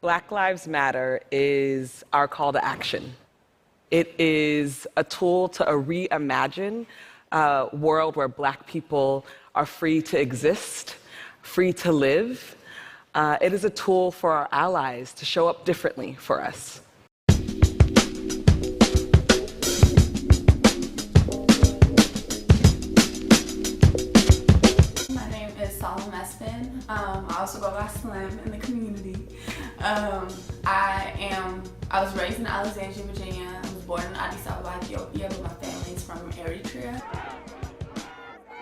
Black Lives Matter is our call to action. It is a tool to reimagine a world where Black people are free to exist, free to live. It is a tool for our allies to show up differently for us. I also go by Slim in the community. I was raised in Alexandria, Virginia. I was born in Addis Ababa, Ethiopia, but my family is from Eritrea.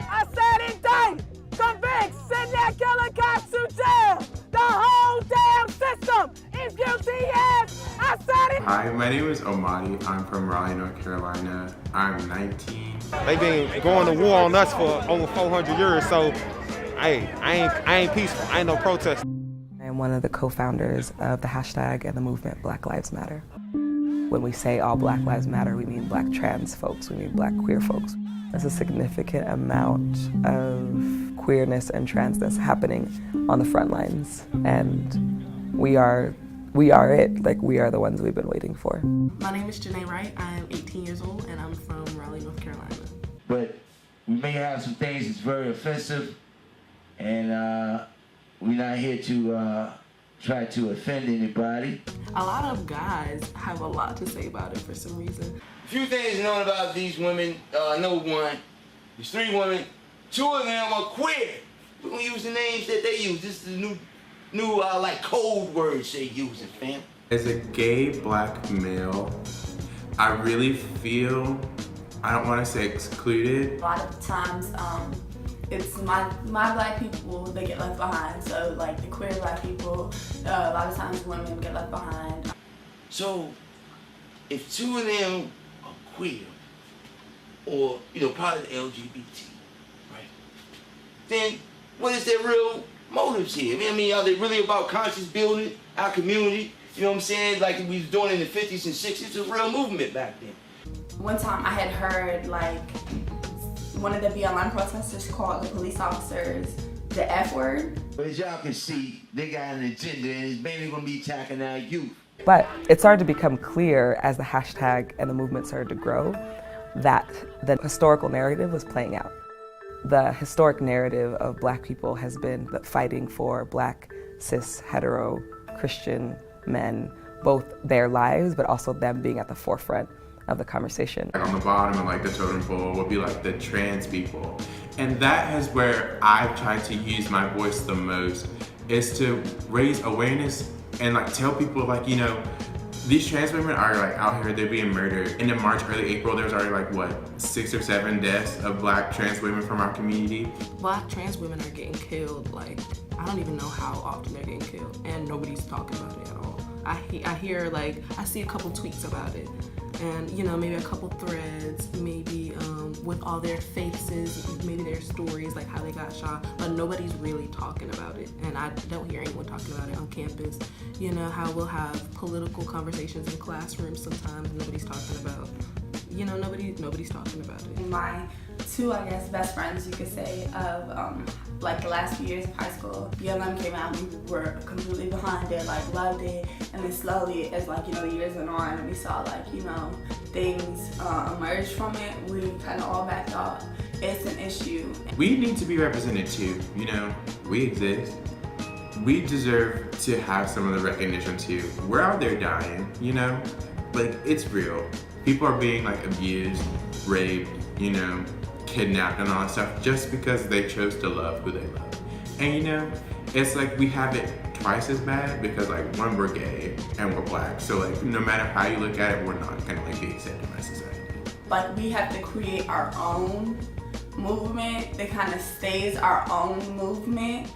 I said indict, convict, send that killer cops to jail. The whole damn system is guilty as I said it. Hi, my name is Omadi. I'm from Raleigh, North Carolina. I'm 19. They've been going to war on us for over 400 years, so I ain't peaceful. I ain't no protest. I'm one of the co-founders of the hashtag and the movement Black Lives Matter. When we say all Black Lives Matter, we mean Black trans folks, we mean Black queer folks. There's a significant amount of queerness and transness happening on the front lines, and we are it. Like, we are the ones we've been waiting for. My name is Janae Wright. I am 18 years old, and I'm from Raleigh, North Carolina. But we may have some things that's very offensive, and we're not here to try to offend anybody. A lot of guys have a lot to say about it for some reason. A few things known about these women. Number one, there's 3 women. 2 of them are queer. We're gonna use the names that they use. This is the new like code words they using, fam. As a gay Black male, I really feel, I don't want to say excluded. A lot of times, it's my Black people, they get left behind. So like the queer Black people, a lot of times women get left behind. So if 2 of them are queer, or part of the LGBT, right? Then what is their real motives here? I mean, are they really about conscious building our community? You know what I'm saying? Like we was doing in the 50s and 60s, it's a real movement back then. One time I had heard like one of the BLM protesters called the police officers the F word. But as y'all can see, they got an agenda and it's mainly gonna be attacking our youth. But it started to become clear as the hashtag and the movement started to grow that the historical narrative was playing out. The historic narrative of Black people has been fighting for Black, cis, hetero, Christian men, both their lives, but also them being at the forefront of the conversation. On the bottom of like the totem pole would be like the trans people. And that is where I've tried to use my voice the most, is to raise awareness and like tell people like, these trans women are like out here, they're being murdered. And in March, early April, there was already like, what, 6 or 7 deaths of Black trans women from our community. Black trans women are getting killed, like, I don't even know how often they're getting killed, and nobody's talking about it at all. I hear, like, I see a couple tweets about it, and, maybe a couple threads, maybe with all their faces, maybe their stories, like how they got shot, but nobody's really talking about it, and I don't hear anyone talking about it on campus. How we'll have political conversations in classrooms sometimes, nobody's talking about, nobody's talking about it. My 2, I guess, best friends, you could say, of like the last few years of high school, BLM came out, we were completely behind it, like loved it, and then slowly as like, the years went on and we saw like, things emerge from it, we kind of all backed off. It's an issue. We need to be represented too, we exist. We deserve to have some of the recognition too. We're out there dying, like it's real. People are being like abused, raped, kidnapped and all that stuff just because they chose to love who they love. And it's like we have it twice as bad because like one, we're gay and we're Black. So like no matter how you look at it, we're not gonna like be accepted by society. Like we have to create our own movement that kind of stays our own movement,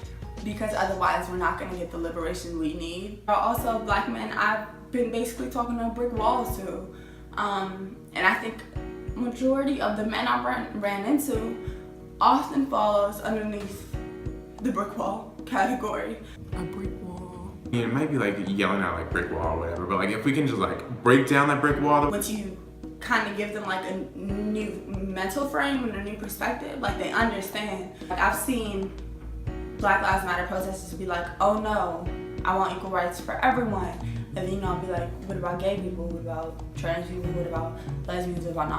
because otherwise we're not gonna get the liberation we need. Also Black men, I've been basically talking to brick walls too. And I think majority of the men I ran into often falls underneath the brick wall category. A brick wall. Yeah, it might be like yelling out like brick wall or whatever, but like if we can just like break down that brick wall. Once you kind of give them like a new mental frame and a new perspective, like they understand. Like I've seen Black Lives Matter protesters be like, oh no, I want equal rights for everyone. And then, you know, I'll be like, what about gay people? What about trans people? What about lesbians? What about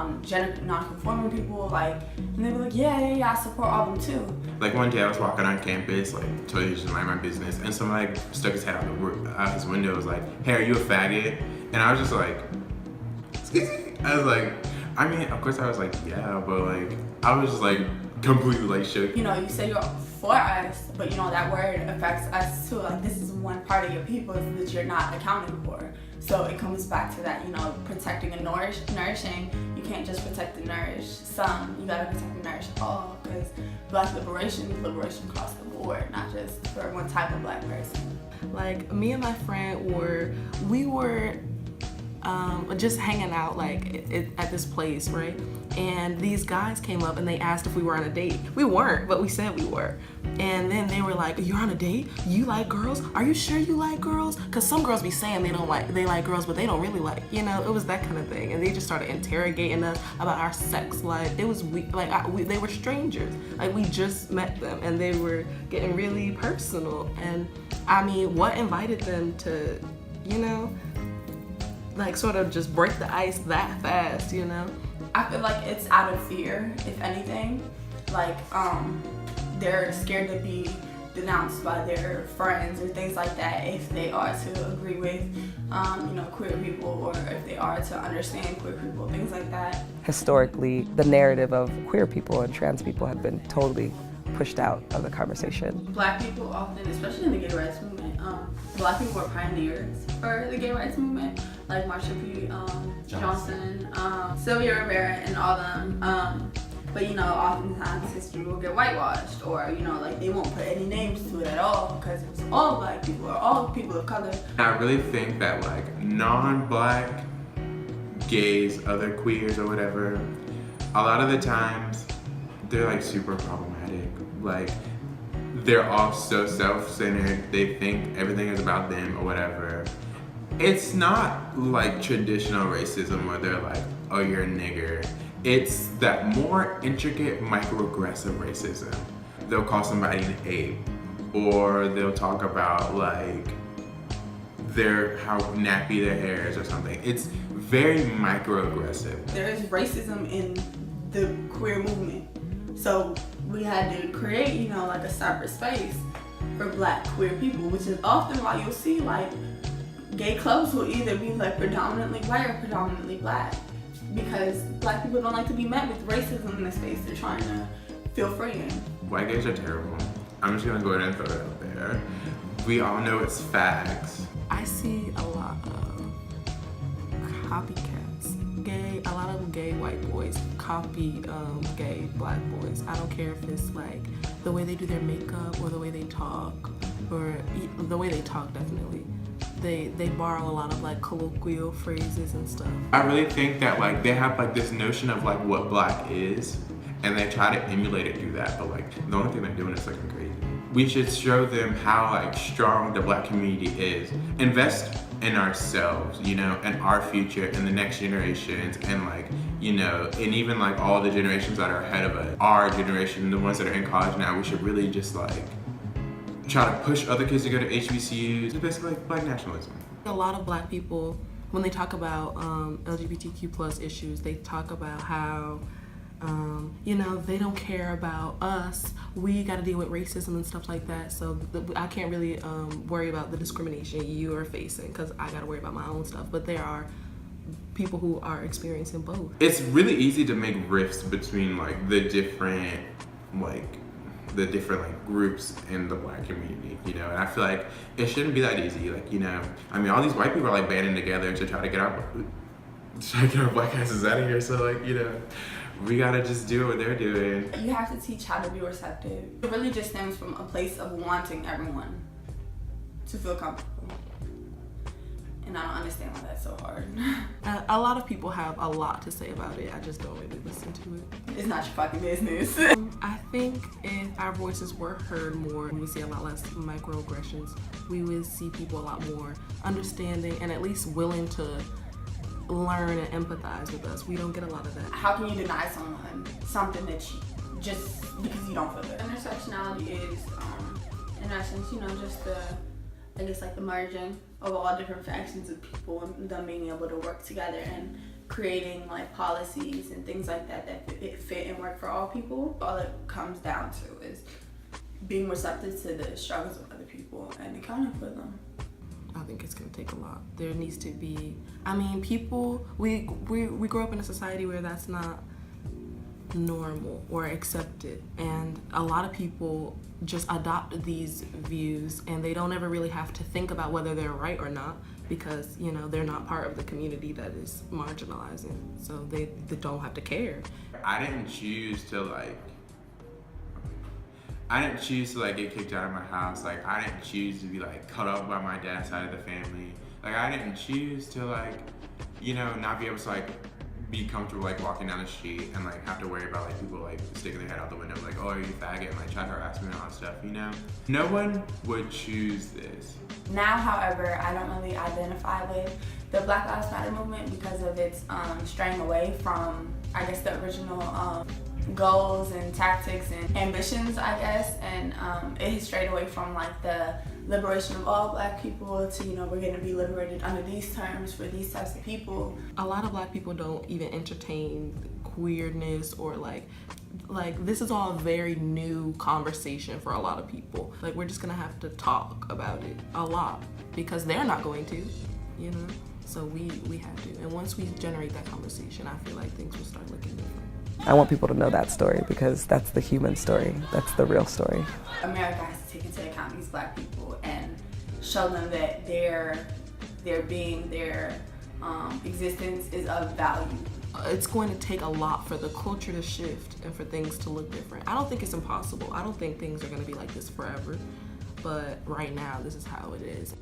non-conforming people? Like, and they'd be like, yeah, I support all of them too. Like one day I was walking on campus, like totally just mind my business, and somebody like stuck his head out his window, was like, hey, are you a faggot? And I was just like, excuse me? I was like, I mean, of course I was like, yeah, but like, I was just like completely like shook. You know, you say you're for us, but you know, that word affects us too. Like, this is one part of your people that you're not accounting for. So it comes back to that, you know, protecting and nourishing. You can't just protect and nourish some, you gotta protect and nourish all, because Black liberation is liberation across the board, not just for one type of Black person. Like, me and my friend we were just hanging out like at this place, right? And these guys came up and they asked if we were on a date. We weren't, but we said we were. And then they were like, you're on a date? You like girls? Are you sure you like girls? Because some girls be saying they like girls, but they don't really like, you know, it was that kind of thing. And they just started interrogating us about our sex life. It was they were strangers. Like, we just met them and they were getting really personal. And I mean, what invited them to, you know, like sort of just break the ice that fast, you know? I feel like it's out of fear, if anything. Like, they're scared to be denounced by their friends or things like that if they are to agree with, you know, queer people, or if they are to understand queer people, things like that. Historically, the narrative of queer people and trans people have been totally pushed out of the conversation. Black people often, especially in the gay rights movement, Black people are pioneers for the gay rights movement, like Marsha P. Johnson, Sylvia Rivera, and all them. But, you know, oftentimes history will get whitewashed, or, you know, like, they won't put any names to it at all because it was all Black people or all people of color. I really think that like non-Black gays, other queers or whatever, a lot of the times they're like super problematic. Like, they're all so self-centered. They think everything is about them or whatever. It's not like traditional racism where they're like, oh, you're a nigger. It's that more intricate microaggressive racism. They'll call somebody an ape, or they'll talk about like how nappy their hair is or something. It's very microaggressive. There is racism in the queer movement. So we had to create, you know, like a separate space for Black queer people, which is often why you'll see like gay clubs will either be like predominantly white or predominantly Black, because Black people don't like to be met with racism in the space they're trying to feel free in. White gays are terrible. I'm just gonna go ahead and throw it out there. We all know it's facts. I see a lot of copycats. A lot of gay white boys copy gay Black boys. I don't care if it's like the way they do their makeup or the way they talk, or the way they talk, definitely. They borrow a lot of like colloquial phrases and stuff. I really think that like they have like this notion of like what Black is, and they try to emulate it through that, but like the only thing they're doing is looking crazy. We should show them how like strong the Black community is. Invest in ourselves, you know, and our future and the next generations, and like, you know, and even like all the generations that are ahead of us, our generation, the ones that are in college now. We should really just like try to push other kids to go to HBCUs. It's basically like Black nationalism. A lot of Black people, when they talk about LGBTQ plus issues, they talk about how you know, they don't care about us. We got to deal with racism and stuff like that. So I can't really worry about the discrimination you are facing because I got to worry about my own stuff. But there are people who are experiencing both. It's really easy to make rifts between like the different groups in the Black community, you know, and I feel like it shouldn't be that easy. Like, you know, I mean, all these white people are like banding together to try to get our Black asses out of here. So like, you know, we gotta just do what they're doing. You have to teach how to be receptive. It really just stems from a place of wanting everyone to feel comfortable. And I don't understand why that's so hard. A lot of people have a lot to say about it. I just don't really listen to it. It's not your fucking business. I think if our voices were heard more, we would see a lot less microaggressions. We would see people a lot more understanding and at least willing to learn and empathize with us. We don't get a lot of that. How can you deny someone something that you just because you don't feel it? Intersectionality is, in essence, you know, just the I guess like the merging of all different factions of people and them being able to work together and creating like policies and things like that that fit and work for all people. All it comes down to is being receptive to the struggles of other people and accounting for them. I think it's gonna take a lot. There needs to be, I mean, people, we grow up in a society where that's not normal or accepted, and a lot of people just adopt these views and they don't ever really have to think about whether they're right or not, because you know they're not part of the community that is marginalizing, so they don't have to care. I didn't choose to get kicked out of my house. Like, I didn't choose to be like cut off by my dad's side of the family. Like, I didn't choose to like, you know, not be able to like be comfortable like walking down the street and like have to worry about like people like sticking their head out the window like, oh, are you a faggot, and like try to harass me and all that stuff, you know? No one would choose this. Now, however, I don't really identify with the Black Lives Matter movement because of its straying away from, I guess, the original goals and tactics and ambitions, I guess, and it has strayed away from like the liberation of all Black people to, you know, we're going to be liberated under these terms for these types of people. A lot of Black people don't even entertain queerness or like this is all a very new conversation for a lot of people. Like, we're just gonna have to talk about it a lot because they're not going to, you know? So we have to. And once we generate that conversation, I feel like things will start looking different. I want people to know that story because that's the human story. That's the real story. America has to take into account these Black people and show them that their being, their existence is of value. It's going to take a lot for the culture to shift and for things to look different. I don't think it's impossible. I don't think things are going to be like this forever. But right now, this is how it is.